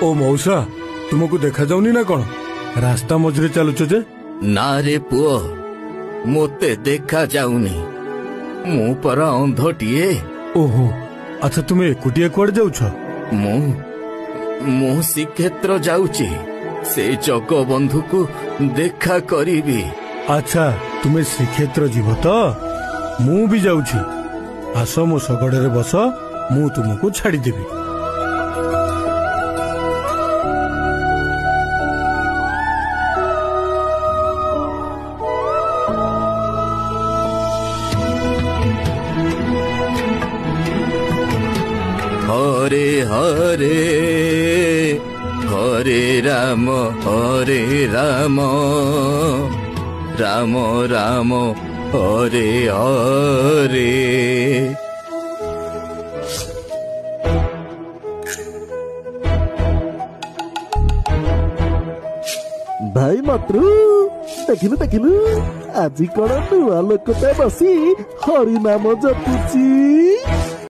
ओ मौसा तुमको देखा जाऊनी ना कौन रास्ता मझे चलुच जे? ना रे पुओ मोते देखा जाऊनी मु परा अंधटीए। ओहो अच्छा तुम्हें एकुटिया कुआड़े जाउछ? मु श्रीक्षेत्र जाऊची से जगबंधु को देखा करीबी। अच्छा तुम्हें श्रीक्षेत्र जीव तो मु भी जाऊछी। आस मो शगड़े बस मु तुमको छाड़ीदेवी। हरे हरे हरे राम राम राम हरे हरे। भाई मातृ देखिलु देखिलु आज कौन नुआ लोकटा बसी हरि नाम जपुची।